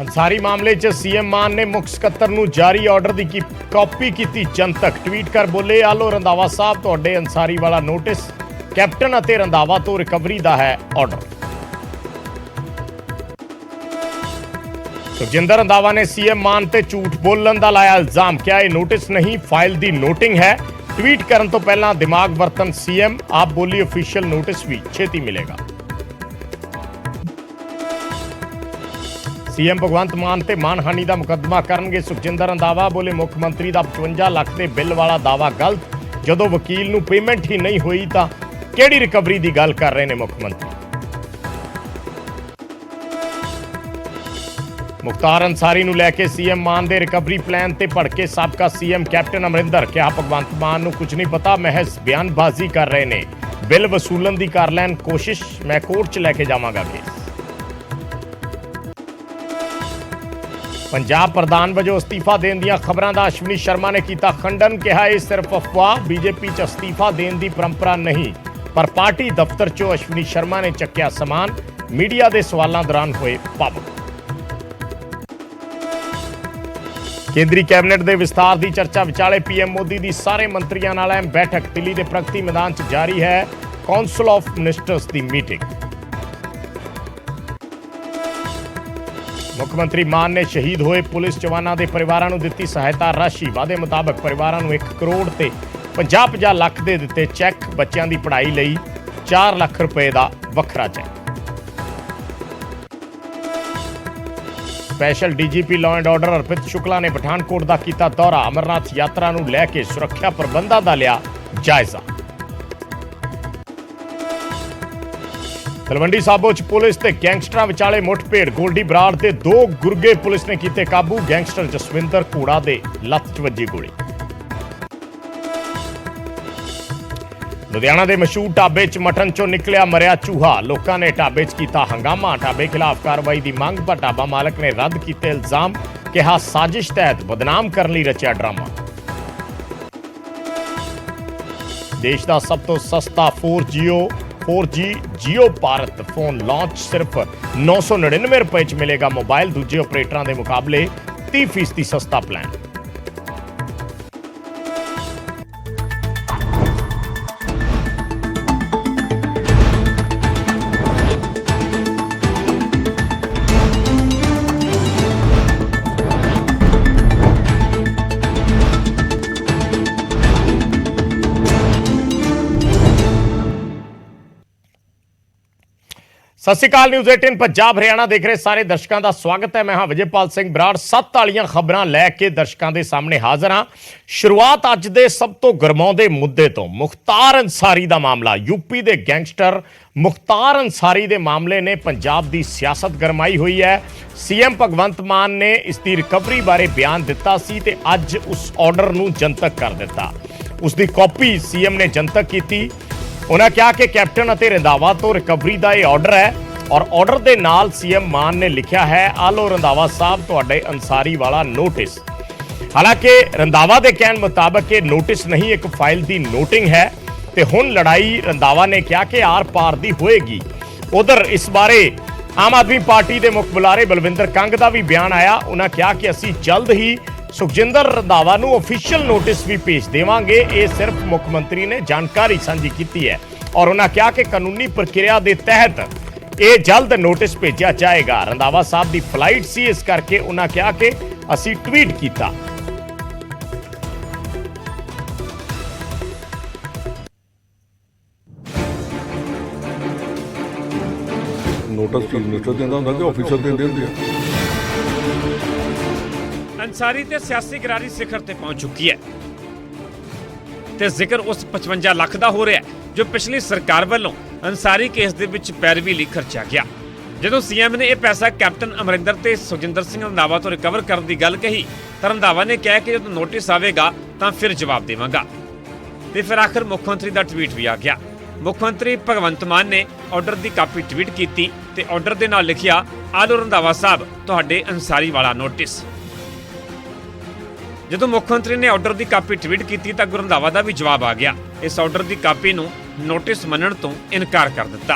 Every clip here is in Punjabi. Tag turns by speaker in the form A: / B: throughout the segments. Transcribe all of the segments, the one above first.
A: अंसारी मामले च सीएम मान ने मुख ਸਕੱਤਰ ਨੂੰ जारी ऑर्डर की कॉपी की जनतक ट्वीट कर बोले आलो रंधावा साहब तुहाडे अंसारी वाला नोटिस कैप्टन ਅਤੇ रंधावा तो रिकवरी का है ऑर्डर। सुखजिंदर रंधावा ने सीएम मान ते झूठ बोलने का लाया इल्जाम, क्या यह नोटिस नहीं फाइल की नोटिंग है। ट्वीट करने तो पहला दिमाग वरतन सीएम, आप बोली ऑफिशियल नोटिस भी छेती मिलेगा। सीएम भगवंत मान ते मानहानि का मुकदमा करनगे सुखजिंदर रंधावा, बोले मुख मंत्री का 55 लाख के बिल वाला दावा गलत, जदों वकील नूं पेमेंट ही नहीं हुई तो किहड़ी रिकवरी की गल कर रहे हैं मुख मंत्री। मुख्तार अंसारी नूं लैके सीएम मान दे रिकवरी प्लान ते भड़के साबका सीएम कैप्टन अमरिंदर, कहा भगवंत मान नूं कुछ नहीं पता, महज बयानबाजी कर रहे ने, बिल वसूलन की कर लैन कोशिश, मैं कोर्ट च लैके जावांगा केस। पंजाब प्रधान वजों अस्तीफा देने दी खबरों का अश्विनी शर्मा ने किया खंडन, कहा यह सिर्फ अफवाह, बीजेपी च अस्तीफा देने की परंपरा नहीं, पर पार्टी दफ्तर चों अश्विनी शर्मा ने चक्या समान, मीडिया के सवालों दौरान हुए भावुक। केंद्रीय कैबिनेट के विस्तार की चर्चा विचाले पीएम मोदी की सारे मंत्रियों नाल अहम बैठक, दिल्ली के प्रगति मैदान च जारी है काउंसिल ऑफ मिनिस्टर्स की मीटिंग। मुख्यमंत्री मान ने शहीद होए पुलिस जवानों के परिवारों को दी सहायता राशि, वादे मुताबक परिवारों को 1 करोड़ ते 50-50 लाख दे दिते चैक, बच्चों की पढ़ाई लई 4 लाख रुपए का वखरा cheque. Special DGP law and order Arpit Shukla ने पठानकोट का किया दौरा, अमरनाथ यात्रा नूं लैके सुरक्षा प्रबंधों का लिया जायजा। तलवंडी साबो च पुलिस ते गैंगस्टरां विचाले मुठभेड़, गोल्डी बराड़ ते 2 गुरगे पुलिस ने कीते काबू, गैंगस्टर जसविंदर घोड़ा दे लत्त च वजी गोली। लुधियाना के मशहूर ढाबे च मटन चों निकलिया मरिया चूहा, लोगों ने ढाबे च कीता हंगामा, ढाबे खिलाफ कार्रवाई की मंग, पर ढाबा मालक ने रद्द किए इल्जाम, कहा साजिश तहत बदनाम करने लिए रचिया ड्रामा। देश का सब तो सस्ता 4G जियो भारत फोन लॉन्च, सिर्फ 999 रुपए च मिलेगा मोबाइल, दूजे ऑपरेटरों के मुकाबले 30% सस्ता प्लान। सत श्री अकाल, न्यूज़ 18 पंजाब हरियाणा देख रहे सारे दर्शकों का स्वागत है। मैं हाँ विजयपाल सिंह बराड़, 7 वालियां खबरां लैके दर्शकों के सामने हाजिर हाँ। शुरुआत अज दे सब तो गरमाउंदे मुद्दे तो, मुख्तार अंसारी का मामला। यूपी के गैंगस्टर मुख्तार अंसारी के मामले ने पंजाब की सियासत गरमाई हुई है। सीएम भगवंत मान ने इसकी रिकवरी बारे बयान दिता सी ते अज उस ऑर्डर नूं जनतक कर दिता। उसकी कॉपी सीएम ने जनतक की। उन्होंने कहा कि कैप्टन ਅਤੇ रंधावा तो रिकवरी का यह ऑर्डर है और ऑर्डर के नाल सीएम मान ने लिखा है आलो रंधावा साहब तुहाडे अंसारी वाला नोटिस। हालांकि रंधावा के कहने मुताबक ये नोटिस नहीं, एक फाइल की नोटिंग है ते हुण लड़ाई रंधावा ने कहा कि आर पार दी होएगी। उधर इस बारे आम आदमी पार्टी के मुख बुलारे बलविंदर कंग का भी बयान आया। उन्होंने कहा कि असी जल्द ही सुखजिंदर रंधावा नूं ऑफिशियल नोटिस भी भेज देवांगे, ये सिर्फ मुख्यमंत्री ने जानकारी साझी की है और उन्होंने कहा कि कानूनी प्रक्रिया के तहत ये जल्द नोटिस भेजा जाएगा। रंधावा साहब की फ्लाइट सी, इस करके उन्होंने कहा कि असी ट्वीट किया।
B: नोटिस मिनिस्टर देंदा हुंदा कि ऑफिसर देंदे हुंदे आ।
C: अंसारी ते सियासी गिरारी सिखर ते पहुंच चुकी है ते जिक्र उस 55 लाख का हो रहा है जो पिछली सरकार वालों अंसारी केस दे विच पैरवी लई खर्चा गया। जदों सीएम ने यह पैसा कैप्टन अमरिंदर ते सुखजिंदर सिंह रंधावा तो रिकवर करने की गल कही तो रंधावा ने कहा कि जो नोटिस आवेगा तो फिर जवाब देवांगा। ते फिर आखिर मुख्यमंत्री का ट्वीट भी आ गया। मुख्यमंत्री भगवंत मान ने ऑर्डर की कापी ट्वीट की ते ऑर्डर के नाल लिखिया आलो रंधावा साहब तुहाडे अंसारी वाला नोटिस। जदों मुख्यमंत्री ने ऑर्डर की कापी ट्वीट की तो रंधावा का भी जवाब आ गया। इस ऑर्डर की कापी नूं नोटिस मनण तो इनकार कर दिता।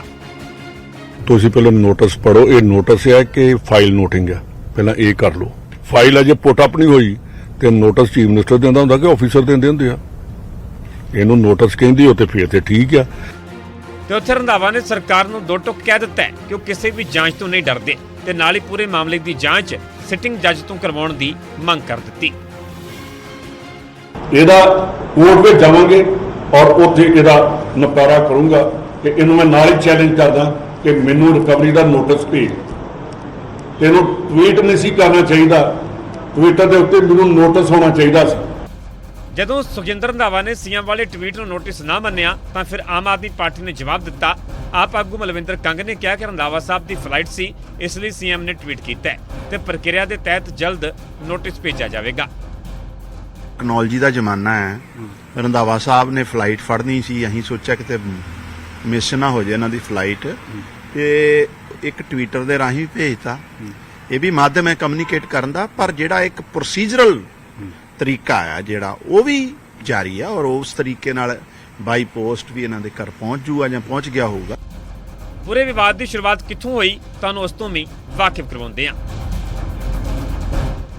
B: तुसीं पहले नोटिस पढ़ो, ये नोटिस है कि फाइल नोटिंग है? ਪਹਿਲਾਂ ਇਹ ਕਰ ਲਓ। ਫਾਈਲ ਅਜੇ ਪੁੱਟ ਅਪ ਨਹੀਂ ਹੋਈ ਤੇ ਨੋਟਿਸ ਚੀਫ ਮਿਨਿਸਟਰ ਦਿੰਦਾ ਹੁੰਦਾ ਕਿ ਆਫੀਸਰ ਦਿੰਦੇ ਹੁੰਦੇ ਆ। ਇਹਨੂੰ ਨੋਟਿਸ ਕਹਿੰਦੀ ਹੋ ਤੇ ਫਿਰ ਤੇ ਠੀਕ ਆ।
C: ਤੇ ਉੱਥੇ ਰੰਧਾਵਾ ਨੇ ਸਰਕਾਰ ਨੂੰ ਦੋ ਟੁਕ ਕਹਿ ਦਿੱਤਾ ਹੈ ਕਿ ਉਹ ਕਿਸੇ ਵੀ ਜਾਂਚ ਤੋਂ ਨਹੀਂ ਡਰਦੇ ਤੇ ਨਾਲ ਹੀ ਪੂਰੇ ਮਾਮਲੇ ਦੀ ਜਾਂਚ ਸਿਟਿੰਗ ਜੱਜ ਤੋਂ ਕਰਵਾਉਣ ਦੀ ਮੰਗ ਕਰ ਦਿੱਤੀ।
B: ਇਹਦਾ ਕੋਰਟ ਵਿੱਚ ਜਾਵਾਂਗੇ ਔਰ ਉੱਥੇ ਇਹਦਾ ਨਿਪਟਾਰਾ ਕਰੂੰਗਾ ਤੇ ਇਹਨੂੰ ਮੈਂ ਨਾਲ ਹੀ ਚੈਲੰਜ ਕਰਦਾ ਕਿ ਮੈਨੂੰ ਰਿਕਵਰੀ ਦਾ ਨੋਟਿਸ ਭੇਜ। ਇਹਨੂੰ ਟਵੀਟ ਨਹੀਂ ਸੀ ਕਰਨਾ ਚਾਹੀਦਾ, ਟਵਿੱਟਰ ਦੇ ਉੱਤੇ ਮੈਨੂੰ ਨੋਟਿਸ ਹੋਣਾ ਚਾਹੀਦਾ ਸੀ।
C: ਜਦੋਂ ਸੁਖਜਿੰਦਰ ਰੰਧਾਵਾ ਨੇ ਸੀਐਮ ਵਾਲੇ ਟਵੀਟ ਨੂੰ ਨੋਟਿਸ ਨਾ ਮੰਨਿਆ ਤਾਂ ਫਿਰ ਆਮ ਆਦਮੀ ਪਾਰਟੀ ਨੇ ਜਵਾਬ ਦਿੱਤਾ। ਆਪ ਆਗੂ ਮਲਵਿੰਦਰ ਕੰਗ ਨੇ ਕਿਹਾ ਕਿ ਰੰਧਾਵਾ ਸਾਹਿਬ ਦੀ ਫਲਾਈਟ ਸੀ, ਇਸ ਲਈ ਸੀਐਮ ਨੇ ਟਵੀਟ ਕੀਤਾ ਹੈ ਤੇ ਪ੍ਰਕਿਰਿਆ ਦੇ ਤਹਿਤ ਜਲਦ ਨੋਟਿਸ ਭੇਜਿਆ ਜਾਵੇਗਾ।
D: ਟੈਕਨੋਲੋਜੀ ਦਾ ਜ਼ਮਾਨਾ ਹੈ। ਰੰਧਾਵਾ ਸਾਹਿਬ ਨੇ ਫਲਾਈਟ ਫੜਨੀ ਸੀ, ਅਸੀਂ ਸੋਚਿਆ ਕਿਤੇ ਮਿਸ ਨਾ ਹੋ ਜਾਏ ਇਹਨਾਂ ਦੀ ਫਲਾਈਟ, ਤੇ ਇੱਕ ਟਵੀਟਰ ਦੇ ਰਾਹੀਂ ਭੇਜਤਾ। ਇਹ ਵੀ ਮਾਧਿਅਮ ਹੈ ਕਮਿਊਨੀਕੇਟ ਕਰਨ ਦਾ, ਪਰ ਜਿਹੜਾ ਇੱਕ ਪ੍ਰੋਸੀਜਰਲ ਤਰੀਕਾ ਆ ਜਿਹੜਾ ਉਹ ਵੀ ਜਾਰੀ ਆ ਔਰ ਉਸ ਤਰੀਕੇ ਨਾਲ ਬਾਈ ਪੋਸਟ ਵੀ ਇਹਨਾਂ ਦੇ ਘਰ ਪਹੁੰਚ ਜੂਗਾ ਜਾਂ ਪਹੁੰਚ ਗਿਆ ਹੋਊਗਾ।
C: ਪੂਰੇ ਵਿਵਾਦ ਦੀ ਸ਼ੁਰੂਆਤ ਕਿੱਥੋਂ ਹੋਈ ਤੁਹਾਨੂੰ ਉਸ ਤੋਂ ਵੀ ਵਾਕਿਫ ਕਰਵਾਉਂਦੇ ਹਾਂ।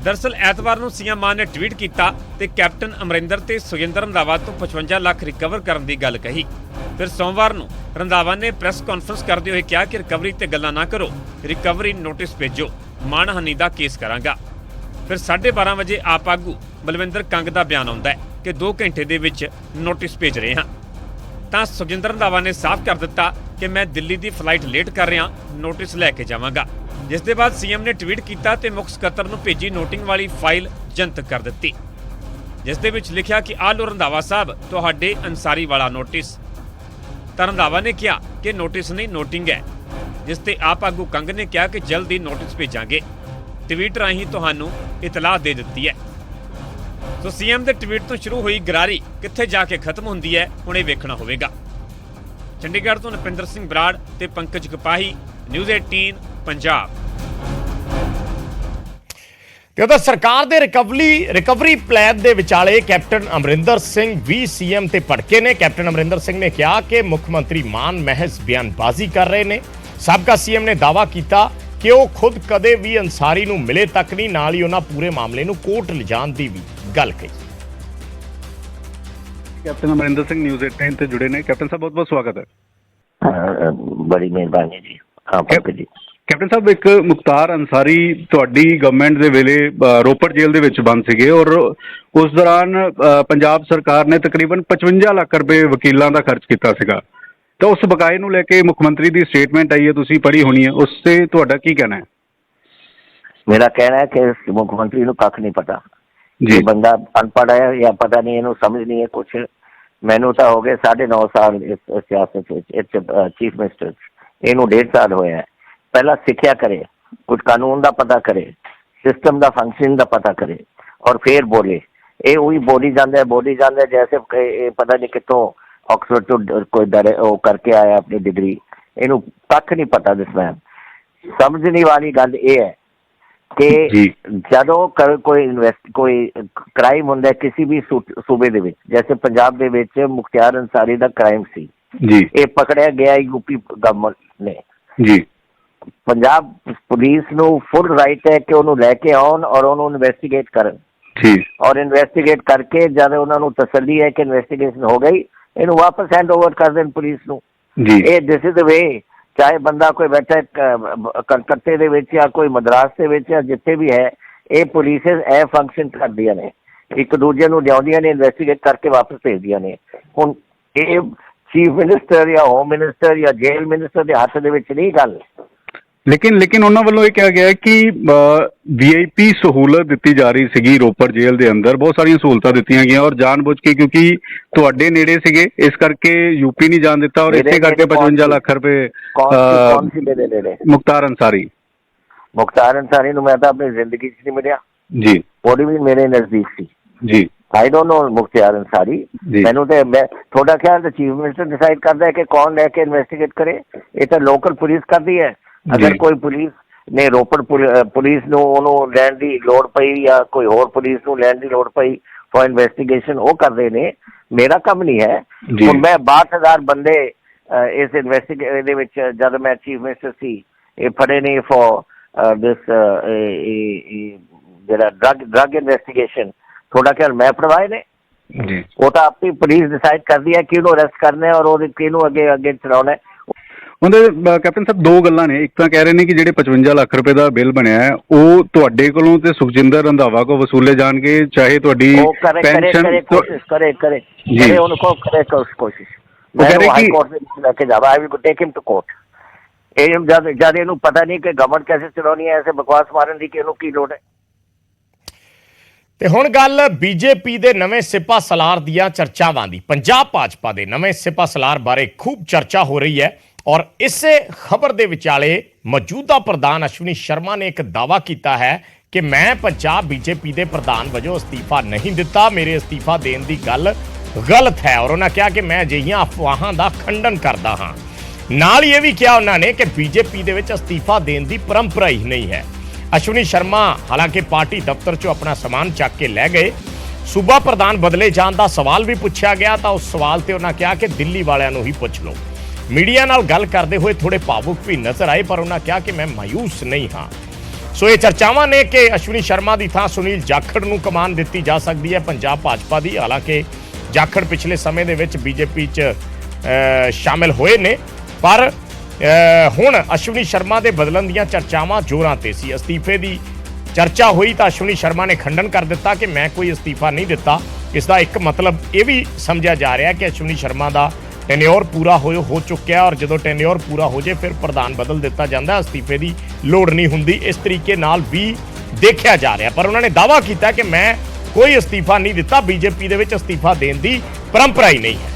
C: ਦਰਅਸਲ ਐਤਵਾਰ ਨੂੰ ਸੀਐਮ ਮਾਨ ਨੇ ਟਵੀਟ ਕੀਤਾ ਤੇ ਕੈਪਟਨ ਅਮਰਿੰਦਰ ਤੇ ਸੁਖਜਿੰਦਰ ਰੰਧਾਵਾ ਤੋਂ 55 ਲੱਖ ਰਿਕਵਰ ਕਰਨ ਦੀ ਗੱਲ ਕਹੀ। ਫਿਰ ਸੋਮਵਾਰ ਨੂੰ ਰੰਧਾਵਾ ਨੇ ਪ੍ਰੈਸ ਕਾਨਫਰੰਸ ਕਰਦੇ ਹੋਏ ਕਿਹਾ ਕਿ ਰਿਕਵਰੀ ਤੇ ਗੱਲਾਂ ਨਾ ਕਰੋ, ਰਿਕਵਰੀ ਨੋਟਿਸ ਭੇਜੋ, ਮਾਣਹਾਨੀ ਦਾ ਕੇਸ ਕਰਾਂਗਾ। ਫਿਰ 12:30 ਵਜੇ ਆਪ ਆਗੂ ਬਲਵਿੰਦਰ ਕੰਗ ਦਾ ਬਿਆਨ ਆਉਂਦਾ ਹੈ ਕਿ 2 ਘੰਟੇ ਦੇ ਵਿੱਚ ਨੋਟਿਸ ਭੇਜ ਰਹੇ ਹਾਂ। ਤਾਂ ਸੁਖਜਿੰਦਰ ਰੰਧਾਵਾ ਨੇ ਸਾਫ਼ ਕਰ ਦਿੱਤਾ ਕਿ ਮੈਂ ਦਿੱਲੀ ਦੀ ਫਲਾਈਟ ਲੇਟ ਕਰ ਰਿਹਾ, ਨੋਟਿਸ ਲੈ ਕੇ ਜਾਵਾਂਗਾ। ਜਿਸ ਦੇ ਬਾਅਦ ਸੀਐਮ ਨੇ ਟਵੀਟ ਕੀਤਾ ਤੇ ਮੁੱਖ ਸਕੱਤਰ ਨੂੰ ਭੇਜੀ ਨੋਟਿੰਗ ਵਾਲੀ ਫਾਈਲ ਜਨਤਕ ਕਰ ਦਿੱਤੀ, ਜਿਸ ਦੇ ਵਿੱਚ ਲਿਖਿਆ ਕਿ ਆਹ ਲਓ ਰੰਧਾਵਾ ਸਾਹਿਬ ਤੁਹਾਡੇ ਅਨਸਾਰੀ ਵਾਲਾ ਨੋਟਿਸ। ਤਾਂ ਰੰਧਾਵਾ ਨੇ ਕਿਹਾ ਕਿ ਨੋਟਿਸ ਨਹੀਂ ਨੋਟਿੰਗ ਹੈ, ਜਿਸ ਤੇ ਆਪ ਆਗੂ ਕੰਗ ਨੇ ਕਿਹਾ ਕਿ ਜਲਦੀ ਨੋਟਿਸ ਭੇਜਾਂਗੇ, ਟਵੀਟ ਰਾਹੀਂ ਤੁਹਾਨੂੰ ਇਤਲਾਹ ਦੇ ਦਿੱਤੀ ਹੈ। ਸੋ ਸੀਐਮ ਦੇ ਟਵੀਟ ਤੋਂ ਸ਼ੁਰੂ ਹੋਈ ਗਰਾਰੀ ਕਿੱਥੇ ਜਾ ਕੇ ਖਤਮ ਹੁੰਦੀ ਹੈ ਹੁਣ ਇਹ ਵੇਖਣਾ ਹੋਵੇਗਾ। ਚੰਡੀਗੜ੍ਹ ਤੋਂ ਨਪਿੰਦਰ ਸਿੰਘ ਬਰਾੜ ਤੇ ਪੰਕਜ ਕਪਾਹੀ, ਨਿਊਜ਼ 18 ਪੰਜਾਬ।
A: ਤੇ ਉਹਦਾ ਸਰਕਾਰ ਦੇ ਰਿਕਵਰੀ ਪਲਾਨ ਦੇ ਵਿਚਾਲੇ ਕੈਪਟਨ ਅਮਰਿੰਦਰ ਸਿੰਘ ਵੀ ਸੀਐਮ ਤੇ ਭੜਕੇ ਨੇ। ਕੈਪਟਨ ਅਮਰਿੰਦਰ ਸਿੰਘ ਨੇ ਕਿਹਾ ਕਿ ਮੁੱਖ ਮੰਤਰੀ ਮਾਨ ਮਹਿਜ਼ ਬਿਆਨਬਾਜ਼ੀ ਕਰ ਰਹੇ ਨੇ। ਸਾਬਕਾ ਸੀਐਮ ਨੇ ਦਾਅਵਾ ਕੀਤਾ ਕਿ ਉਹ ਖੁਦ ਕਦੇ ਵੀ ਅੰਸਾਰੀ ਨੂੰ ਮਿਲੇ ਤੱਕ ਨਹੀਂ, ਨਾਲ ਹੀ ਉਹਨਾਂ ਪੂਰੇ ਮਾਮਲੇ ਨੂੰ ਕੋਰਟ ਲਿਜਾਣ ਦੀ ਵੀ ਗੱਲ ਕਹੀ।
E: ਕੈਪਟਨ ਅਮਰਿੰਦਰ ਸਿੰਘ ਨਿਊਜ਼ 18 ਤੇ ਜੁੜੇ ਨੇ। ਕੈਪਟਨ ਸਾਹਿਬ ਬਹੁਤ ਬਹੁਤ ਸਵਾਗਤ ਹੈ।
F: ਬੜੀ ਮਿਹਰਬਾਨੀ ਜੀ। ਜੀ
E: ਕੈਪਟਨ ਸਾਹਿਬ, ਇੱਕ ਮੁਖਤਾਰ ਅੰਸਾਰੀ ਤੁਹਾਡੀ ਗਵਰਨਮੈਂਟ ਦੇ ਵੇਲੇ ਰੋਪੜ ਜੇਲ੍ਹ ਦੇ ਵਿੱਚ ਬੰਦ ਸੀਗੇ ਔਰ ਉਸ ਦੌਰਾਨ ਪੰਜਾਬ ਸਰਕਾਰ ਨੇ ਤਕਰੀਬਨ 55 ਲੱਖ ਰੁਪਏ ਵਕੀਲਾਂ ਦਾ ਖਰਚ ਕੀਤਾ ਸੀਗਾ। ਤਾਂ ਉਸ ਬਕਾਏ ਨੂੰ ਲੈ ਕੇ ਮੁੱਖ ਮੰਤਰੀ ਦੀ ਸਟੇਟਮੈਂਟ ਆਈ ਹੈ, ਤੁਸੀਂ ਪੜ੍ਹੀ ਹੋਣੀ ਹੈ, ਉਸ ਤੇ ਤੁਹਾਡਾ ਕੀ ਕਹਿਣਾ ਹੈ?
F: ਮੇਰਾ ਕਹਿਣਾ ਹੈ ਕਿ ਮੁੱਖ ਮੰਤਰੀ ਨੂੰ ਕੱਖ ਨਹੀਂ ਪਤਾ ਜੀ। ਬੰਦਾ ਅਨਪੜ੍ਹ ਹੈ ਜਾਂ ਪਤਾ ਨਹੀਂ, ਇਹਨੂੰ ਸਮਝ ਨਹੀਂ ਹੈ ਕੁਛ। ਮੈਨੂੰ ਤਾਂ ਹੋ ਗਏ 9.5 ਸਾਲ ਇਸ ਸਿਆਸਤ ਵਿੱਚ, ਚੀਫ ਮਿਨਿਸਟਰ, ਇਹਨੂੰ 1.5 ਸਾਲ ਹੋਇਆ ਹੈ। ਪਹਿਲਾਂ ਸਿੱਖਿਆ ਕਰੇ, ਕੁਝ ਕਾਨੂੰਨ ਦਾ ਪਤਾ ਕਰੇ, ਸਿਸਟਮ ਦਾ ਫੰਕਸ਼ਨ ਦਾ ਪਤਾ ਕਰੇ ਔਰ ਫਿਰ ਬੋਲੇ। ਇਹ ਉਹੀ ਬੋਲੀ ਜਾਂਦਾ ਜੈਸੇ ਇਹ ਪਤਾ ਨਹੀਂ ਕਿੱਥੋਂ ਆਕਸਫੋਰਡ ਤੋਂ ਕੋਈ ਉਹ ਕਰਕੇ ਆਇਆ ਆਪਣੀ ਡਿਗਰੀ। ਇਹਨੂੰ ਕੱਖ ਨਹੀਂ ਪਤਾ ਦਿਸਦਾ। ਸਮਝਣ ਵਾਲੀ ਗੱਲ ਇਹ ਹੈ ਕਿ ਜਦੋਂ ਕੋਈ ਕ੍ਰਾਈਮ ਹੁੰਦਾ ਕਿਸੇ ਵੀ ਸੂਬੇ ਦੇ ਵਿੱਚ, ਜੈਸੇ ਪੰਜਾਬ ਦੇ ਵਿੱਚ ਮੁਖਤਿਆਰ ਅੰਸਾਰੀ ਦਾ ਕ੍ਰਾਈਮ ਸੀ ਜੀ, ਇਹ ਪਕੜਿਆ ਗਿਆ ਯੂਪੀ ਗਵਰਨਮੈਂਟ ਨੇ ਜੀ। ਪੰਜਾਬ ਪੁਲਿਸ ਨੂੰ ਫੁੱਲ ਰਾਈਟ ਹੈ ਕਿ ਉਹਨੂੰ ਲੈ ਕੇ ਆਉਣ ਔਰ ਉਹਨੂੰ ਇਨਵੈਸਟੀਗੇਟ ਕਰਨ ਜੀ, ਔਰ ਇਨਵੈਸਟੀਗੇਟ ਕਰਕੇ ਜਦ ਉਹਨਾਂ ਨੂੰ ਤਸੱਲੀ ਹੈ ਕਿ ਇਨਵੈਸਟੀਗੇਸ਼ਨ ਹੋ ਗਈ, ਇਹਨੂੰ ਵਾਪਸ ਹੈਂਡ ਓਵਰ ਕਰ ਦੇਣ ਪੁਲਿਸ ਨੂੰ ਜੀ। ਇਹ ਦਿਸ ਇਜ਼ ਦ ਵੇ। ਚਾਹੇ ਬੰਦਾ ਕੋਈ ਬੈਠਾ ਕਲਕੱਤੇ ਦੇ ਵਿੱਚ ਜਾਂ ਕੋਈ ਮਦਰਾਸ ਦੇ ਵਿੱਚ ਜਾਂ ਜਿੱਥੇ ਵੀ ਹੈ, ਇਹ ਪੁਲਿਸ ਇਹ ਫੰਕਸ਼ਨ ਕਰਦੀਆਂ ਨੇ, ਇੱਕ ਦੂਜੇ ਨੂੰ ਲਿਆਉਂਦੀਆਂ ਨੇ, ਇਨਵੈਸਟੀਗੇਟ ਕਰਕੇ ਵਾਪਸ ਭੇਜਦੀਆਂ ਨੇ। ਹੁਣ ਇਹ ਚੀਫ ਮਿਨਿਸਟਰ ਜਾਂ ਹੋਮ ਮਿਨਿਸਟਰ ਜਾਂ ਜੇਲ੍ਹ ਮਿਨਿਸਟਰ ਦੇ ਹੱਥ ਦੇ ਵਿੱਚ ਨਹੀਂ ਗੱਲ।
E: ਲੇਕਿਨ ਉਹਨਾਂ ਵੱਲੋਂ ਇਹ ਕਿਹਾ ਗਿਆ ਕਿ VIP ਸਹੂਲਤ ਦਿੱਤੀ ਜਾ ਰਹੀ ਸੀਗੀ ਰੋਪੜ ਜੇਲ੍ਹ ਦੇ ਅੰਦਰ, ਬਹੁਤ ਸਾਰੀਆਂ ਸਹੂਲਤਾਂ ਦਿੱਤੀਆਂ ਗਈਆਂ ਔਰ ਜਾਣਬੁੱਝ ਕੇ, ਕਿਉਂਕਿ ਤੁਹਾਡੇ ਨੇੜੇ ਸੀਗੇ, ਇਸ ਕਰਕੇ ਯੂਪੀ ਨਹੀਂ ਜਾਣ ਦਿੱਤਾ ਔਰ ਇਸੇ ਕਰਕੇ 55 ਲੱਖ ਰੁਪਏ ਮੁਖਤਾਰ ਅੰਸਾਰੀ ਨੂੰ ਮੈਂ ਤਾਂ ਆਪਣੀ ਜ਼ਿੰਦਗੀ 'ਚ ਨਹੀਂ ਮਿਲਿਆ ਜੀ। ਉਹ ਵੀ ਮੇਰੇ ਨਜ਼ਦੀਕ ਸੀ ਜੀ। ਆਈ ਡੋਂਟ ਨੋ ਮੁਖਤਿਆਰ ਅੰਸਾਰੀ। ਮੈਨੂੰ ਤੇ ਤੁਹਾਡਾ ਖਿਆਲ ਤਾਂ ਚੀਫ ਮਿਨਿਸਟਰ ਡਿਸਾਈਡ ਕਰਦਾ ਹੈ ਕਿ ਕੌਣ ਲੈ ਕੇ ਇਨਵੈਸਟੀਗੇਟ ਕਰੇ। ਇਹ ਤਾਂ ਲੋਕਲ ਪੁਲਿਸ ਕਰਦੀ ਹੈ। ਅਗਰ ਕੋਈ ਪੁਲਿਸ ਨੇ ਰੋਪੜ ਪੁਲਿਸ ਨੂੰ ਉਹਨੂੰ ਲੈਣ ਦੀ ਲੋੜ ਪਈ ਜਾਂ ਕੋਈ ਹੋਰ ਪੁਲਿਸ ਨੂੰ ਲੈਣ ਦੀ ਲੋੜ ਪਈ ਫॉर ਇਨਵੈਸਟੀਗੇਸ਼ਨ, ਉਹ ਕਰਦੇ ਨੇ। ਮੇਰਾ ਕੰਮ ਨਹੀਂ ਹੈ। ਹੁਣ ਮੈਂ 62,000 ਬੰਦੇ ਇਸ ਦੇ ਵਿੱਚ ਜਦ ਮੈਂ ਚੀਫ ਮਿਨਿਸਟਰ ਸੀ, ਇਹ ਫੜੇ ਨੇ ਫॉर
F: ਦਿਸ ਜਿਹੜਾ ਡਰਗ ਇਨਵੈਸਟੀਗੇਸ਼ਨ ਤੁਹਾਡਾ ਖਿਆਲ ਮੈਂ ਪੜਵਾਏ ਨੇ
G: ਜੀ
F: ਉਹ ਤਾਂ ਆਪਣੀ ਪੁਲਿਸ ਡਿਸਾਈਡ ਕਰਦੀ ਹੈ ਕਿਹਨੂੰ ਅਰੈਸਟ ਕਰਨਾ ਹੈ ਔਰ ਉਹਦੇ ਕਿਹਨੂੰ ਅੱਗੇ ਚਲਾਉਣਾ ਹੈ।
G: ਉਹਦੇ ਕੈਪਟਨ ਸਾਹਿਬ ਦੋ ਗੱਲਾਂ ਨੇ, ਇੱਕ ਤਾਂ ਕਹਿ ਰਹੇ ਨੇ ਕਿ ਜਿਹੜੇ 55 ਲੱਖ ਰੁਪਏ ਦਾ ਬਿੱਲ ਬਣਿਆ ਹੈ ਉਹ ਤੁਹਾਡੇ ਕੋਲੋਂ ਤੇ ਸੁਖਜਿੰਦਰ ਰੰਧਾਵਾ ਕੋਲ ਵਸੂਲੇ ਜਾਣਗੇ, ਚਾਹੇ ਤੁਹਾਡੀ
F: ਉਹ ਕਰੇ ਕੋਸ਼ਿਸ਼ ਕਰੇ ਉਹਨੂੰ ਕਰੇ ਕੋਸ਼ਿਸ਼ ਮੈਂ ਹਾਈ ਕੋਰਟ ਦੇ ਵਿੱਚ ਲੈ ਕੇ ਜਾਵਾ, I will take him to court. ਇਹ ਜਦ ਇਹਨੂੰ ਪਤਾ ਨਹੀਂ ਕਿ ਗਵਰਨਮੈਂਟ ਕੈਸੇ ਚਲਾਉਣੀ ਹੈ, ਐਸੇ ਬਕਵਾਸ ਮਾਰਨ ਦੀ ਕਿ ਇਹਨੂੰ ਕੀ ਲੋੜ ਹੈ।
A: ਤੇ ਹੁਣ ਗੱਲ ਬੀਜੇਪੀ ਦੇ ਨਵੇਂ ਸਿਪਾ ਸਲਾਰ ਦੀਆਂ ਚਰਚਾਵਾਂ ਦੀ। ਪੰਜਾਬ ਭਾਜਪਾ ਦੇ ਨਵੇਂ ਸਿਪਾ ਸਲਾਰ ਬਾਰੇ ਖੂਬ ਚਰਚਾ ਹੋ ਰਹੀ ਹੈ ਔਰ ਇਸੇ ਖਬਰ ਦੇ ਵਿਚਾਲੇ ਮੌਜੂਦਾ ਪ੍ਰਧਾਨ ਅਸ਼ਵਨੀ ਸ਼ਰਮਾ ਨੇ ਇੱਕ ਦਾਅਵਾ ਕੀਤਾ ਹੈ ਕਿ ਮੈਂ ਪੰਜਾਬ ਬੀਜੇਪੀ ਦੇ ਪ੍ਰਧਾਨ ਵਜੋਂ ਅਸਤੀਫਾ ਨਹੀਂ ਦਿੱਤਾ, ਮੇਰੇ ਅਸਤੀਫਾ ਦੇਣ ਦੀ ਗੱਲ ਗਲਤ ਹੈ ਔਰ ਉਹਨਾਂ ਕਿਹਾ ਕਿ ਮੈਂ ਅਜਿਹੀਆਂ ਅਫਵਾਹਾਂ ਦਾ ਖੰਡਨ ਕਰਦਾ ਹਾਂ। ਨਾਲ ਹੀ ਇਹ ਵੀ ਕਿਹਾ ਉਹਨਾਂ ਨੇ ਕਿ ਬੀਜੇਪੀ ਦੇ ਵਿੱਚ ਅਸਤੀਫਾ ਦੇਣ ਦੀ ਪਰੰਪਰਾ ਹੀ ਨਹੀਂ ਹੈ। ਅਸ਼ਵਨੀ ਸ਼ਰਮਾ ਹਾਲਾਂਕਿ ਪਾਰਟੀ ਦਫ਼ਤਰ 'ਚੋਂ ਆਪਣਾ ਸਮਾਨ ਚੱਕ ਕੇ ਲੈ ਗਏ। ਸੂਬਾ ਪ੍ਰਧਾਨ ਬਦਲੇ ਜਾਣ ਦਾ ਸਵਾਲ ਵੀ ਪੁੱਛਿਆ ਗਿਆ ਤਾਂ ਉਸ ਸਵਾਲ ਤੇ ਉਹਨਾਂ ਕਿਹਾ ਕਿ ਦਿੱਲੀ ਵਾਲਿਆਂ ਨੂੰ ਹੀ ਪੁੱਛ ਲਓ। ਮੀਡੀਆ ਨਾਲ ਗੱਲ ਕਰਦੇ ਹੋਏ ਥੋੜੇ ਭਾਵੁਕ ਵੀ ਨਜ਼ਰ ਆਏ ਪਰ ਉਹਨਾਂ ਕਿਹਾ ਕਿ ਮੈਂ ਮਾਯੂਸ ਨਹੀਂ ਹਾਂ। ਸੋ ਇਹ ਚਰਚਾਵਾਂ ਨੇ ਕਿ ਅਸ਼ਵਨੀ ਸ਼ਰਮਾ ਦੀ ਥਾਂ ਸੁਨੀਲ ਜਾਖੜ ਨੂੰ ਕਮਾਨ ਦਿੱਤੀ ਜਾ ਸਕਦੀ ਹੈ ਪੰਜਾਬ ਭਾਜਪਾ ਦੀ। ਹਾਲਾਂਕਿ ਜਾਖੜ ਪਿਛਲੇ ਸਮੇਂ ਦੇ ਵਿੱਚ ਬੀਜੇਪੀ 'ਚ ਸ਼ਾਮਿਲ ਹੋਏ ਨੇ ਪਰ ਹੁਣ ਅਸ਼ਵਨੀ ਸ਼ਰਮਾ ਦੇ ਬਦਲਣ ਦੀਆਂ ਚਰਚਾਵਾਂ ਜ਼ੋਰਾਂ ਤੇ ਸੀ। ਅਸਤੀਫੇ ਦੀ ਚਰਚਾ ਹੋਈ ਤਾਂ ਅਸ਼ਵਨੀ ਸ਼ਰਮਾ ਨੇ ਖੰਡਨ ਕਰ ਦਿੱਤਾ ਕਿ ਮੈਂ ਕੋਈ ਅਸਤੀਫਾ ਨਹੀਂ ਦਿੱਤਾ। ਇਸ ਦਾ ਇੱਕ ਮਤਲਬ ਇਹ ਵੀ ਸਮਝਿਆ ਜਾ ਰਿਹਾ ਕਿ ਅਸ਼ਵਨੀ ਸ਼ਰਮਾ ਦਾ ਟੈਨਿਓਰ ਪੂਰਾ ਹੋ ਚੁੱਕਿਆ ਔਰ ਜਦੋਂ ਟੈਨਿਓਰ ਪੂਰਾ ਹੋ ਜੇ ਫਿਰ ਪ੍ਰਧਾਨ ਬਦਲ ਦਿੱਤਾ ਜਾਂਦਾ, ਅਸਤੀਫੇ ਦੀ ਲੋੜ ਨਹੀਂ ਹੁੰਦੀ। ਇਸ ਤਰੀਕੇ ਨਾਲ ਵੀ ਦੇਖਿਆ ਜਾ ਰਿਹਾ ਪਰ ਉਹਨਾਂ ਨੇ ਦਾਅਵਾ ਕੀਤਾ ਕਿ ਮੈਂ ਕੋਈ ਅਸਤੀਫਾ ਨਹੀਂ ਦਿੱਤਾ, ਬੀਜੇਪੀ ਦੇ ਵਿੱਚ ਅਸਤੀਫਾ ਦੇਣ ਦੀ ਪਰੰਪਰਾ ਹੀ ਨਹੀਂ ਹੈ।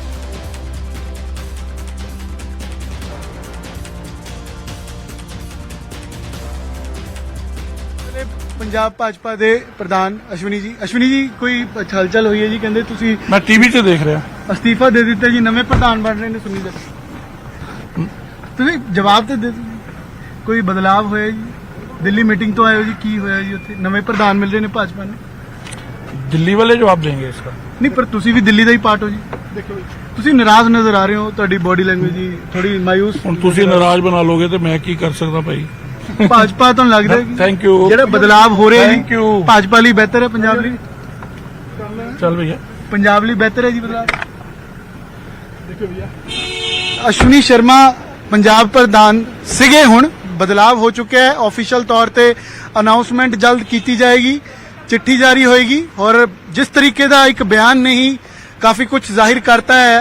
H: ਪੰਜਾਬ ਭਾਜਪਾ ਦੇ ਪ੍ਰਧਾਨ ਅਸ਼ਵਨੀ ਜੀ ਕੋਈ ਹਲਚਲ ਹੋਈ ਹੈ ਜੀ, ਕਹਿੰਦੇ ਤੁਸੀਂ
I: ਮੈਂ ਟੀਵੀ ਤੇ ਦੇਖ ਰਿਹਾ
H: ਅਸਤੀਫਾ ਦੇ ਦਿੱਤਾ ਜੀ, ਨਵੇਂ ਪ੍ਰਧਾਨ ਬਣ ਰਹੇ ਨੇ ਸੁਨੀਲ ਜਾਖੜ। ਤੁਸੀਂ ਜਵਾਬ ਤੇ ਦੇ ਦਿਓ, ਕੋਈ ਬਦਲਾਵ ਹੋਇਆ ਜੀ? ਦਿੱਲੀ ਮੀਟਿੰਗ ਤੋਂ ਆਏ ਹੋ ਜੀ, ਕੀ ਹੋਇਆ ਜੀ ਉੱਥੇ? ਨਵੇਂ ਪ੍ਰਧਾਨ ਮਿਲ ਰਹੇ ਨੇ ਭਾਜਪਾ ਨੂੰ,
I: ਦਿੱਲੀ ਵਾਲੇ ਜਵਾਬ ਦੇਣਗੇ ਇਸका।
H: ਨਹੀਂ ਪਰ ਤੁਸੀਂ ਵੀ ਦਿੱਲੀ ਦਾ ਹੀ ਪਾਰਟ ਹੋ ਜੀ। ਦੇਖੋ ਤੁਸੀਂ ਨਾਰਾਜ਼ ਨਜ਼ਰ ਆ ਰਹੇ ਹੋ, ਤੁਹਾਡੀ ਬੋਡੀ ਲੈਂਗੁਏਜ ਜੀ ਥੋੜੀ ਮਾਯੂਸ।
I: ਹੁਣ ਤੁਸੀਂ ਨਾਰਾਜ਼ ਬਣਾ ਲੋਗੇ ਤੇ ਮੈਂ ਕੀ ਕਰ ਸਕਦਾ ਭਾਈ।
H: ਭਾਜਪਾ ਤੁਹਾਨੂੰ ਲੱਗਦਾ ਹੈ
I: ਥੈਂਕ ਯੂ
H: ਜਿਹੜਾ ਬਦਲਾਵ ਹੋ ਰਿਹਾ
I: ਥੈਂਕ
H: ਜੀ
I: ਯੂ
H: ਭਾਜਪਾ ਲਈ ਬਿਹਤਰ ਹੈ, ਪੰਜਾਬ ਲਈ?
I: ਚੱਲ ਭਈਆ
H: ਪੰਜਾਬ ਲਈ ਬਿਹਤਰ ਹੈ ਜੀ ਬਦਲਾਵ। ਦੇਖੋ ਭਈਆ ਅਸ਼ਵਨੀ ਸ਼ਰਮਾ ਪੰਜਾਬ ਪ੍ਰਧਾਨ ਸੀਗੇ, ਹੁਣ ਬਦਲਾਵ ਹੋ ਚੁੱਕਿਆ ਹੈ। ਆਫੀਸ਼ੀਅਲ ਤੌਰ ਤੇ ਅਨਾਉਂਸਮੈਂਟ ਜਲਦ ਕੀਤੀ ਜਾਏਗੀ, चिट्ठी जारी होएगी और जिस तरीके का एक बयान ने ही काफ़ी कुछ जाहिर करता है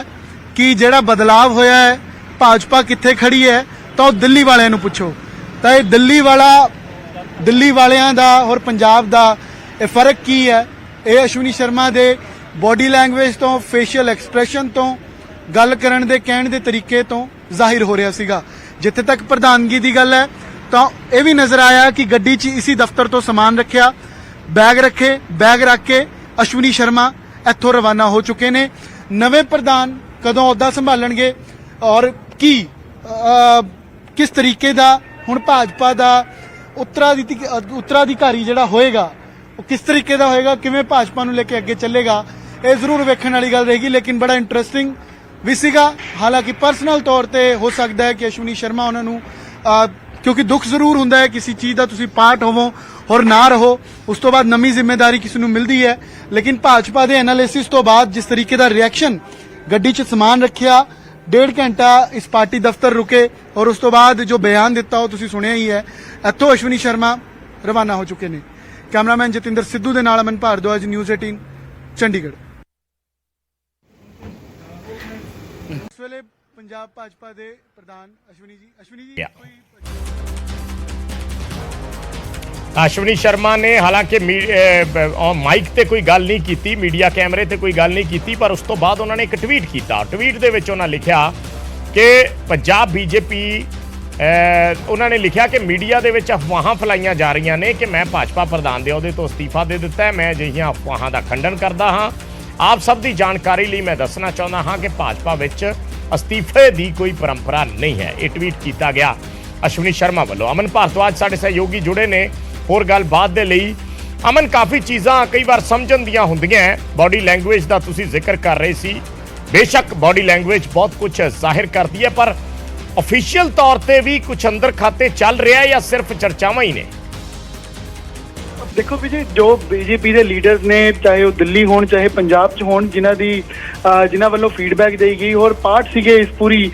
H: कि ਜਿਹੜਾ बदलाव होया है भाजपा कित्थे खड़ी है तो दिल्ली वालिਆਂ ਨੂੰ ਪੁੱਛੋ। ਤਾਂ ਇਹ ਦਿੱਲੀ ਵਾਲਿਆਂ ਦਾ और पंजाब ਦਾ ਇਹ ਫਰਕ ਕੀ ਹੈ? ਇਹ ਅਸ਼ਵਨੀ ਸ਼ਰਮਾ ਦੇ ਬੋਡੀ ਲੈਂਗੁਏਜ ਤੋਂ, ਫੇਸ਼ੀਅਲ ਐਕਸਪ੍ਰੈਸ਼ਨ ਤੋਂ, ਗੱਲ ਕਰਨ ਦੇ ਕਹਿਣ ਦੇ ਤਰੀਕੇ ਤੋਂ ਜ਼ਾਹਿਰ ਹੋ ਰਿਹਾ ਸੀਗਾ। ਜਿੱਥੇ ਤੱਕ ਪ੍ਰਧਾਨਗੀ ਦੀ ਗੱਲ ਹੈ ਤਾਂ ਇਹ ਵੀ ਨਜ਼ਰ ਆਇਆ ਕਿ ਗੱਡੀ 'ਚ ਇसी ਦਫ਼ਤਰ ਤੋਂ ਸਮਾਨ ਰੱਖਿਆ, बैग रख के अश्विनी शर्मा इत्थों रवाना हो चुके ने। नवे प्रधान कदों अहुदा संभालणगे और किस तरीके दा हुण भाजपा दा उत्तराधिकारी जिहड़ा होएगा वो किस तरीके दा होएगा, किवें भाजपा नूं लेके अगे चलेगा, ये जरूर वेखण वाली गल रहेगी। लेकिन बड़ा इंटरस्टिंग भी सीगा। हालांकि पर्सनल तौर ते हो सकता है कि अश्विनी शर्मा उन्हां नूं क्योंकि दुख जरूर हुंदा है किसी चीज़ का तुसीं पार्ट होवो और ना रहो, उस तो बाद नवी जिम्मेदारी किसी नूं मिलदी है। लेकिन भाजपा दे एनालिसिस तो बाद जिस तरीके का रिएक्शन, गड्डी 'च समान रखिया, 1.5 घंटा इस पार्टी दफ्तर रुके और उस तो बाद जो बयान दिता वो तुसीं सुनिया ही है। इत्थों अश्विनी शर्मा रवाना हो चुके हैं। कैमरामैन जतिंदर सिद्धू दे नाल अमन भारद्वाज, न्यूज़ 18 चंडीगढ़। इस वेले पंजाब भाजपा दे प्रधान अश्विनी जी कोई
A: अश्विनी शर्मा ने हालांकि माइक ते कोई गल नहीं की, मीडिया कैमरे ते कोई गल नहीं की, पर उस तो बाद उन्होंने एक ट्वीट किया। ट्वीट दे विच उन्होंने लिखा कि पंजाब बीजेपी उन्होंने लिखा कि मीडिया दे विच अफवाहां फैलाईयां जा रही ने कि मैं भाजपा प्रधान दे अहुदे तो अस्तीफा दे दिता है। मैं अजिहियां अफवाहां दा खंडन करदा हाँ। आप सब दी जानकारी लई मैं दसना चाहुंदा हाँ कि भाजपा विच अस्तीफे दी कोई परंपरा नहीं है। ये ट्वीट किया गया अश्विनी शर्मा वालों। अमन भारद्वाज साडे सहयोगी जुड़े ने होर गलबात दे लई। अमन, काफ़ी चीज़ां कई बार समझण दियां हुंदियां है। बॉडी लैंगुएज का तुसीं जिक्र कर रहे सी, बेशक बॉडी लैंगुएज बहुत कुछ जाहिर करती है, पर ऑफिशियल तौर पे भी कुछ अंदर खाते चल रहा है या सिर्फ चर्चावां ही ने?
H: ਦੇਖੋ ਵਿਜੇ, ਜੋ ਬੀਜੇਪੀ ਦੇ ਲੀਡਰਸ ਨੇ, ਚਾਹੇ ਉਹ ਦਿੱਲੀ ਹੋਣ ਚਾਹੇ ਪੰਜਾਬ 'ਚ ਹੋਣ, ਜਿਨ੍ਹਾਂ ਵੱਲੋਂ ਫੀਡਬੈਕ ਦੇਈ ਗਈ ਔਰ ਪਾਰਟ ਸੀਗੇ ਇਸ ਪੂਰੀ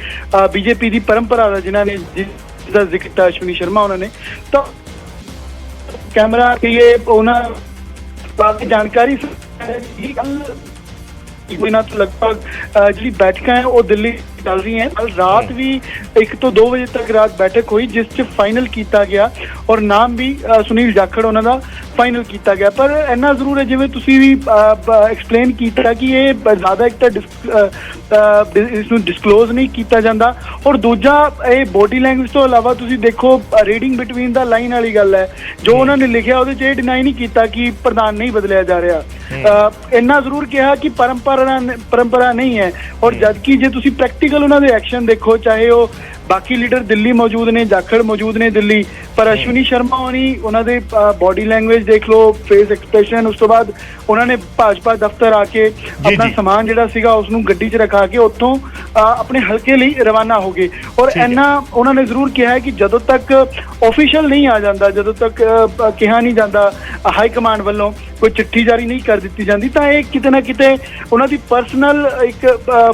H: ਬੀਜੇਪੀ ਦੀ ਪਰੰਪਰਾ ਦਾ, ਜਿਨ੍ਹਾਂ ਨੇ ਜਿਸ ਦਾ ਜ਼ਿਕਰ ਕੀਤਾ ਅਸ਼ਵਨੀ ਸ਼ਰਮਾ ਉਹਨਾਂ ਨੇ, ਤਾਂ ਕੈਮਰਾ ਕਿ ਇਹ ਉਹਨਾਂ ਬਾਰੇ ਜਾਣਕਾਰੀ ਇਹਨਾਂ ਤੋਂ ਲਗਭਗ ਜਿਹੜੀ ਬੈਠਕਾਂ ਹੈ ਉਹ ਦਿੱਲੀ ਚੱਲ ਰਹੀ ਹੈ। ਕੱਲ ਰਾਤ ਵੀ 1 ਤੋਂ 2 ਵਜੇ ਤੱਕ ਰਾਤ ਬੈਠਕ ਹੋਈ, ਜਿਸ 'ਚ ਫਾਈਨਲ ਕੀਤਾ ਗਿਆ ਔਰ ਨਾਮ ਵੀ ਸੁਨੀਲ ਜਾਖੜ ਉਹਨਾਂ ਦਾ ਫਾਈਨਲ ਕੀਤਾ ਗਿਆ। ਪਰ ਇੰਨਾ ਜ਼ਰੂਰ ਹੈ, ਜਿਵੇਂ ਤੁਸੀਂ ਵੀ ਐਕਸਪਲੇਨ ਕੀਤਾ, ਕਿ ਇਹ ਜ਼ਿਆਦਾ ਇੱਕ ਤਾਂ ਇਸ ਨੂੰ ਡਿਸਕਲੋਜ਼ ਨਹੀਂ ਕੀਤਾ ਜਾਂਦਾ, ਔਰ ਦੂਜਾ ਇਹ ਬੋਡੀ ਲੈਂਗੁਏਜ ਤੋਂ ਇਲਾਵਾ ਤੁਸੀਂ ਦੇਖੋ ਰੀਡਿੰਗ ਬਿਟਵੀਨ ਦਾ ਲਾਈਨ ਵਾਲੀ ਗੱਲ ਹੈ, ਜੋ ਉਹਨਾਂ ਨੇ ਲਿਖਿਆ ਉਹਦੇ 'ਚ ਇਹ ਡਿਨਾਈ ਨਹੀਂ ਕੀਤਾ ਕਿ ਪ੍ਰਧਾਨ ਨਹੀਂ ਬਦਲਿਆ ਜਾ ਰਿਹਾ। ਇੰਨਾ ਜ਼ਰੂਰ ਕਿਹਾ ਕਿ ਪਰੰਪਰਾ ਨਹੀਂ ਹੈ। ਔਰ ਜਦਕਿ ਜੇ ਤੁਸੀਂ ਪ੍ਰੈਕਟੀਕਲ ਉਹਨਾਂ ਦੇ ਐਕਸ਼ਨ ਦੇਖੋ, ਚਾਹੇ ਉਹ ਬਾਕੀ ਲੀਡਰ ਦਿੱਲੀ ਮੌਜੂਦ ਨੇ, ਜਾਖੜ ਮੌਜੂਦ ਨੇ ਦਿੱਲੀ, ਪਰ ਅਸ਼ਵਨੀ ਸ਼ਰਮਾ ਹੋਣੀ, ਉਹਨਾਂ ਦੇ ਬਾਡੀ ਲੈਂਗੁਏਜ ਦੇਖ ਲਓ, ਫੇਸ ਐਕਸਪ੍ਰੈਸ਼ਨ, ਉਸ ਤੋਂ ਬਾਅਦ ਉਹਨਾਂ ਨੇ ਭਾਜਪਾ ਦਫ਼ਤਰ ਆ ਕੇ ਆਪਣਾ ਸਮਾਨ ਜਿਹੜਾ ਸੀਗਾ ਉਸ ਨੂੰ ਗੱਡੀ 'ਚ ਰਖਾ ਕੇ ਉੱਥੋਂ ਆਪਣੇ ਹਲਕੇ ਲਈ ਰਵਾਨਾ ਹੋ ਗਏ। ਔਰ ਇੰਨਾ ਉਹਨਾਂ ਨੇ ਜ਼ਰੂਰ ਕਿਹਾ ਹੈ ਕਿ ਜਦੋਂ ਤੱਕ ਆਫੀਸ਼ੀਅਲ ਨਹੀਂ ਆ ਜਾਂਦਾ, ਜਦੋਂ ਤੱਕ ਕਿਹਾ ਨਹੀਂ ਜਾਂਦਾ ਹਾਈ ਕਮਾਂਡ ਵੱਲੋਂ, ਕੋਈ ਚਿੱਠੀ ਜਾਰੀ ਨਹੀਂ ਕਰ ਦਿੱਤੀ ਜਾਂਦੀ, ਤਾਂ ਇਹ ਕਿਤੇ ਨਾ ਕਿਤੇ ਉਹਨਾਂ ਦੀ ਪਰਸਨਲ ਇੱਕ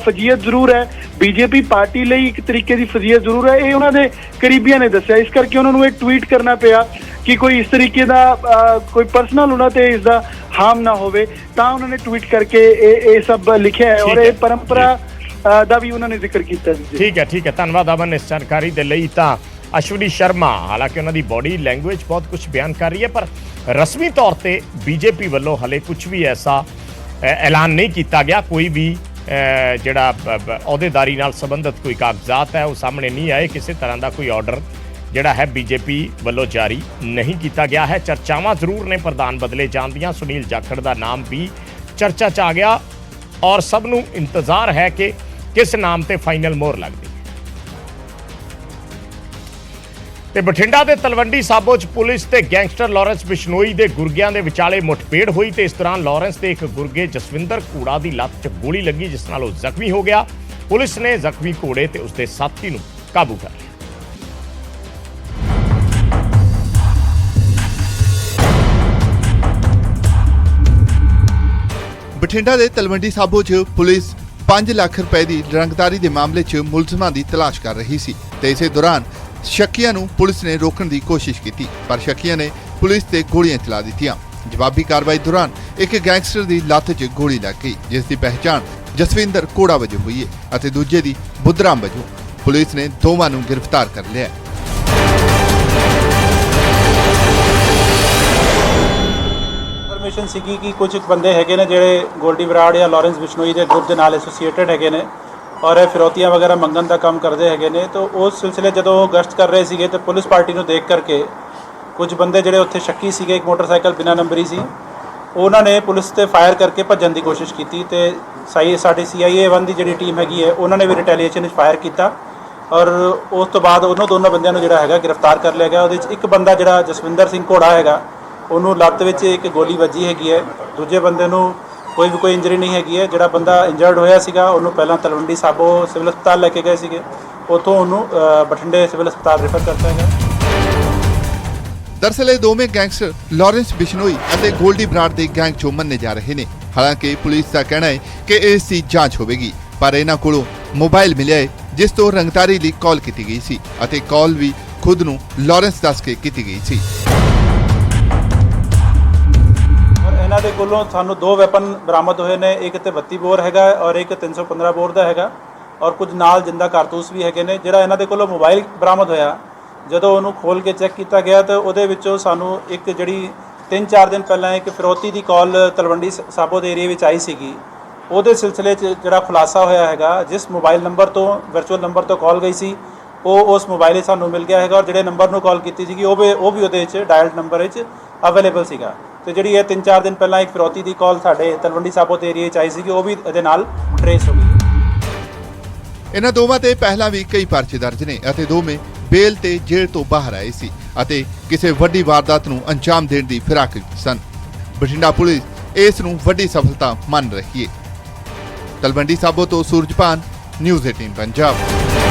H: ਫਜ਼ੀਅਤ ਜ਼ਰੂਰ ਹੈ, ਬੀਜੇਪੀ ਪਾਰਟੀ ਲਈ ਇੱਕ ਤਰੀਕੇ ਦੀ ਫਜ਼ੀਅਤ ਜ਼ਰੂਰ ਹੈ। ਇਹ ਉਹਨਾਂ ਦੇ ਕਰੀਬੀਆਂ ਨੇ ਦੱਸਿਆ, ਇਸ ਕਰਕੇ ਉਹਨਾਂ ਨੂੰ ਇਹ ਟਵੀਟ ਕਰਨਾ ਪਿਆ ਕਿ ਕੋਈ ਇਸ ਤਰੀਕੇ ਦਾ ਕੋਈ ਪਰਸਨਲ ਉਹਨਾਂ ਤੇ ਇਸ ਦਾ ਹਾਰਮ ਨਾ ਹੋਵੇ, ਤਾਂ ਉਹਨਾਂ ਨੇ ਟਵੀਟ ਕਰਕੇ ਇਹ ਸਭ ਲਿਖਿਆ ਹੈ। ਔਰ ਇਹ ਪਰੰਪਰਾ ਦਾ ਵੀ ਉਹਨਾਂ ਨੇ ਜ਼ਿਕਰ ਕੀਤਾ ਜੀ।
A: ਠੀਕ ਹੈ, ਧੰਨਵਾਦ ਅਮਨ ਇਸ ਜਾਣਕਾਰੀ ਦੇ ਲਈ। ਤਾਂ ਅਸ਼ਵਨੀ ਸ਼ਰਮਾ, ਹਾਲਾਂਕਿ ਉਹਨਾਂ ਦੀ ਬਾਡੀ ਲੈਂਗੁਏਜ ਬਹੁਤ ਕੁਝ ਬਿਆਨ ਕਰ ਰਹੀ ਹੈ, ਪਰ ਰਸਮੀ ਤੌਰ ਤੇ ਬੀਜੇਪੀ ਵੱਲੋਂ ਹਲੇ ਕੁਝ ਵੀ ਐਸਾ ਐਲਾਨ ਨਹੀਂ ਕੀਤਾ ਗਿਆ। ਕੋਈ ਵੀ ਜਿਹੜਾ ਅਹੁਦੇਦਾਰੀ ਨਾਲ ਸੰਬੰਧਿਤ ਕੋਈ ਕਾਗਜ਼ਾਤ ਹੈ ਉਹ ਸਾਹਮਣੇ ਨਹੀਂ ਆਏ। ਕਿਸੇ ਤਰ੍ਹਾਂ ਦਾ ਕੋਈ ਆਰਡਰ ਜਿਹੜਾ ਹੈ ਬੀਜੇਪੀ ਵੱਲੋਂ ਜਾਰੀ ਨਹੀਂ ਕੀਤਾ ਗਿਆ ਹੈ। ਚਰਚਾਵਾਂ ਜ਼ਰੂਰ ਨੇ ਪ੍ਰਧਾਨ ਬਦਲੇ ਜਾਣ ਦੀਆਂ। ਸੁਨੀਲ ਜਾਖੜ ਦਾ ਨਾਮ ਵੀ ਚਰਚਾ 'ਚ ਆ ਗਿਆ ਔਰ ਸਭ ਨੂੰ ਇੰਤਜ਼ਾਰ ਹੈ ਕਿ ਕਿਸ ਨਾਮ ਤੇ ਫਾਈਨਲ ਮੋਹਰ ਲੱਗਦੀ। ਤੇ ਬਠਿੰਡਾ ਦੇ ਤਲਵੰਡੀ ਸਾਬੋ 'ਚ ਪੁਲਿਸ ਤੇ ਗੈਂਗਸਟਰ ਲਾਰੈਂਸ ਬਿਸ਼ਨੋਈ ਦੇ ਗੁਰਗਿਆਂ ਦੇ ਵਿਚਾਲੇ ਮੁੱਠਭੇੜ ਹੋਈ ਤੇ ਇਸ ਦੌਰਾਨ ਲਾਰੈਂਸ ਦੇ ਇੱਕ ਗੁਰਗੇ ਜਸਵਿੰਦਰ ਘੋੜਾ ਦੀ ਲੱਤ 'ਚ ਗੋਲੀ ਲੱਗੀ, ਜਿਸ ਨਾਲ ਉਹ ਜ਼ਖਮੀ ਹੋ ਗਿਆ। ਪੁਲਿਸ ਨੇ ਜ਼ਖਮੀ ਘੋੜੇ ਤੇ ਉਸਦੇ ਸਾਥੀ ਨੂੰ ਕਾਬੂ ਕਰ ਲਿਆ।
J: ਬਠਿੰਡਾ ਦੇ ਤਲਵੰਡੀ ਸਾਬੋ 'ਚ ਪੁਲਿਸ 5 ਲੱਖ ਰੁਪਏ ਦੀ ਰੰਗਦਾਰੀ ਦੇ ਮਾਮਲੇ 'ਚ ਮੁਲਜ਼ਮਾਂ ਦੀ ਤਲਾਸ਼ ਕਰ ਰਹੀ ਸੀ ਤੇ ਇਸੇ ਦੌਰਾਨ ਸ਼ੱਕੀਆਂ ਨੂੰ ਪੁਲਿਸ ਨੇ ਰੋਕਣ ਦੀ ਕੋਸ਼ਿਸ਼ ਕੀਤੀ, ਪਰ ਸ਼ੱਕੀਆਂ ਨੇ ਪੁਲਿਸ ਤੇ ਗੋਲੀਆਂ ਚਲਾ ਦਿੱਤੀਆਂ। ਜਵਾਬੀ ਕਾਰਵਾਈ ਦੌਰਾਨ ਇੱਕ ਗੈਂਗਸਟਰ ਦੀ ਲੱਤ 'ਚ ਗੋਲੀ ਲੱਗ ਗਈ, ਜਿਸ ਦੀ ਪਹਿਚਾਣ ਜਸਵਿੰਦਰ ਘੋੜਾ ਵਜੋਂ ਹੋਈ ਹੈ ਅਤੇ ਦੂਜੇ ਦੀ ਬੁੱਧਰਾਮ ਵਜੋਂ। ਪੁਲਿਸ ਨੇ ਦੋਵਾਂ ਨੂੰ ਗ੍ਰਿਫਤਾਰ ਕਰ ਲਿਆ।
K: ਇਨਫੋਰਮੇਸ਼ਨ ਸੀਗੀ ਕਿ ਕੁਝ ਬੰਦੇ ਹੈਗੇ ਨੇ ਜਿਹੜੇ ਗੋਲਡੀ ਬਰਾੜ ਜਾਂ ਲਾਰੈਂਸ ਬਿਸ਼ਨੋਈ ਦੇ ਗਰੁੱਪ ਦੇ ਨਾਲ ਐਸੋਸੀਏਟਡ ਹੈਗੇ ਨੇ ਔਰ ਇਹ ਫਿਰੌਤੀਆਂ ਵਗੈਰਾ ਮੰਗਣ ਦਾ ਕੰਮ ਕਰਦੇ ਹੈਗੇ ਨੇ। ਤਾਂ ਉਸ ਸਿਲਸਿਲੇ ਜਦੋਂ ਗਸ਼ਤ ਕਰ ਰਹੇ ਸੀਗੇ ਤਾਂ ਪੁਲਿਸ ਪਾਰਟੀ ਨੂੰ ਦੇਖ ਕਰਕੇ ਕੁਝ ਬੰਦੇ ਜਿਹੜੇ ਉੱਥੇ ਸ਼ੱਕੀ ਸੀਗੇ, ਇੱਕ ਮੋਟਰਸਾਈਕਲ ਬਿਨਾਂ ਨੰਬਰੀ ਸੀ, ਉਹਨਾਂ ਨੇ ਪੁਲਿਸ ਤੇ ਫਾਇਰ ਕਰਕੇ ਭੱਜਣ ਦੀ ਕੋਸ਼ਿਸ਼ ਕੀਤੀ ਤੇ ਸਾਡੀ CIA 1 ਦੀ ਜਿਹੜੀ ਟੀਮ ਹੈਗੀ ਹੈ ਉਹਨਾਂ ਨੇ ਵੀ ਰਿਟੈਲੀਏਸ਼ਨ ਵਿੱਚ ਫਾਇਰ ਕੀਤਾ ਔਰ ਉਸ ਤੋਂ ਬਾਅਦ ਉਹਨਾਂ ਦੋਨਾਂ ਬੰਦਿਆਂ ਨੂੰ ਜਿਹੜਾ ਹੈਗਾ ਗ੍ਰਿਫਤਾਰ ਕਰ ਲਿਆ ਗਿਆ। ਉਹਦੇ 'ਚ ਇੱਕ ਬੰਦਾ ਜਿਹੜਾ ਜਸਵਿੰਦਰ ਸਿੰਘ ਘੋੜਾ ਹੈਗਾ, ਉਹਨੂੰ ਲੱਤ ਵਿੱਚ ਇੱਕ ਗੋਲੀ ਵੱਜੀ ਹੈਗੀ ਹੈ। ਦੂਜੇ ਬੰਦੇ ਨੂੰ ਕੋਈ ਇੰਜਰੀ ਨਹੀਂ ਹੈਗੀ ਹੈ। ਜਿਹੜਾ ਬੰਦਾ ਇੰਜਰਡ ਹੋਇਆ ਸੀਗਾ ਉਹਨੂੰ ਪਹਿਲਾਂ ਤਲਵੰਡੀ ਸਾਬੋ ਸਿਵਲ ਹਸਪਤਾਲ ਲੈ ਕੇ ਗਏ ਸੀਗੇ, ਉੱਥੋਂ ਉਹਨੂੰ ਬਠਿੰਡੇ ਸਿਵਲ ਹਸਪਤਾਲ ਰੈਫਰ ਕਰਤਾ ਹੈਗਾ।
J: ਦਰਅਸਲ ਇਹ ਦੋਵੇਂ ਗੈਂਗਸਟਰ ਲਾਰੈਂਸ ਬਿਸ਼ਨੋਈ ਅਤੇ ਗੋਲਡੀ ਬਰਾੜ ਦੇ ਗੈਂਗ 'ਚੋਂ ਮੰਨੇ ਜਾ ਰਹੇ ਨੇ। ਹਾਲਾਂਕਿ ਪੁਲਿਸ ਦਾ ਕਹਿਣਾ ਹੈ ਕਿ ਇਸ ਦੀ ਜਾਂਚ ਹੋਵੇਗੀ, ਪਰ ਇਹਨਾਂ ਕੋਲੋਂ ਮੋਬਾਈਲ ਮਿਲਿਆ ਹੈ ਜਿਸ ਤੋਂ ਰੰਗਦਾਰੀ ਲਈ ਕਾਲ ਕੀਤੀ ਗਈ ਸੀ ਅਤੇ ਕਾਲ ਵੀ ਖੁਦ ਨੂੰ ਲਾਰੈਂਸ ਦੱਸ ਕੇ ਕੀਤੀ ਗਈ ਸੀ।
K: ਇਹਨਾਂ ਦੇ ਕੋਲੋਂ ਸਾਨੂੰ 2 ਵੈਪਨ ਬਰਾਮਦ ਹੋਏ ਨੇ, ਇੱਕ ਤੇ 32 ਬੋਰ ਹੈਗਾ ਔਰ ਇੱਕ 315 ਬੋਰ ਦਾ ਹੈਗਾ ਔਰ ਕੁਝ ਨਾਲ ਜਿੰਦਾ ਕਾਰਤੂਸ ਵੀ ਹੈਗੇ ਨੇ। ਜਿਹੜਾ ਇਹਨਾਂ ਦੇ ਕੋਲੋਂ ਮੋਬਾਈਲ ਬਰਾਮਦ ਹੋਇਆ, ਜਦੋਂ ਉਹਨੂੰ ਖੋਲ ਕੇ ਚੈੱਕ ਕੀਤਾ ਗਿਆ ਤਾਂ ਉਹਦੇ ਵਿੱਚੋਂ ਸਾਨੂੰ ਇੱਕ ਜਿਹੜੀ 3-4 ਦਿਨ ਪਹਿਲਾਂ ਇੱਕ ਫਿਰੌਤੀ ਦੀ ਕਾਲ ਤਲਵੰਡੀ ਸਾਬੋ ਦੇ ਏਰੀਆ ਵਿੱਚ ਆਈ ਸੀਗੀ, ਉਹਦੇ ਸਿਲਸਿਲੇ 'ਚ ਜਿਹੜਾ ਖੁਲਾਸਾ ਹੋਇਆ ਹੈਗਾ, ਜਿਸ ਮੋਬਾਈਲ ਨੰਬਰ ਤੋਂ ਵਰਚੁਅਲ ਨੰਬਰ ਤੋਂ ਕਾਲ ਗਈ ਸੀ ਉਹ ਉਸ ਮੋਬਾਈਲ 'ਚ ਸਾਨੂੰ ਮਿਲ ਗਿਆ ਹੈਗਾ ਔਰ ਜਿਹੜੇ ਨੰਬਰ ਨੂੰ ਕਾਲ ਕੀਤੀ ਸੀਗੀ ਉਹ ਵੀ ਉਹਦੇ 'ਚ ਡਾਇਲਡ ਨੰਬਰ ਵਿੱਚ ਅਵੇਲੇਬਲ ਸੀਗਾ। ਤੇ ਜਿਹੜੀ ਇਹ 3-4 ਦਿਨ ਪਹਿਲਾਂ ਇੱਕ ਫਿਰੌਤੀ ਦੀ ਕਾਲ ਸਾਡੇ ਤਲਵੰਡੀ ਸਾਬੋ ਦੇ ਏਰੀਆ 'ਚ ਆਈ ਸੀਗੀ, ਉਹ ਵੀ ਇਹਦੇ ਨਾਲ ਟਰੇਸ ਹੋ ਗਈ।
J: ਇਹਨਾਂ ਦੋਵਾਂ ਤੇ ਪਹਿਲਾਂ ਵੀ ਕਈ ਪਰਚੇ ਦਰਜ ਨੇ ਅਤੇ ਦੋਵੇਂ ਬੇਲ ਤੇ ਜੇਲ੍ਹ ਤੋਂ ਬਾਹਰ ਆਏ ਸੀ ਅਤੇ ਕਿਸੇ ਵੱਡੀ ਵਾਰਦਾਤ ਨੂੰ ਅੰਜਾਮ ਦੇਣ ਦੀ ਫਿਰਾਕ ਵਿੱਚ ਸਨ। ਬਠਿੰਡਾ ਪੁਲਿਸ ਇਸ ਨੂੰ ਵੱਡੀ ਸਫਲਤਾ ਮੰਨ ਰਹੀ ਹੈ। ਤਲਵੰਡੀ ਸਾਬੋ ਤੋਂ ਸੂਰਜਪਾਨ, ਨਿਊਜ਼ 18 ਪੰਜਾਬ।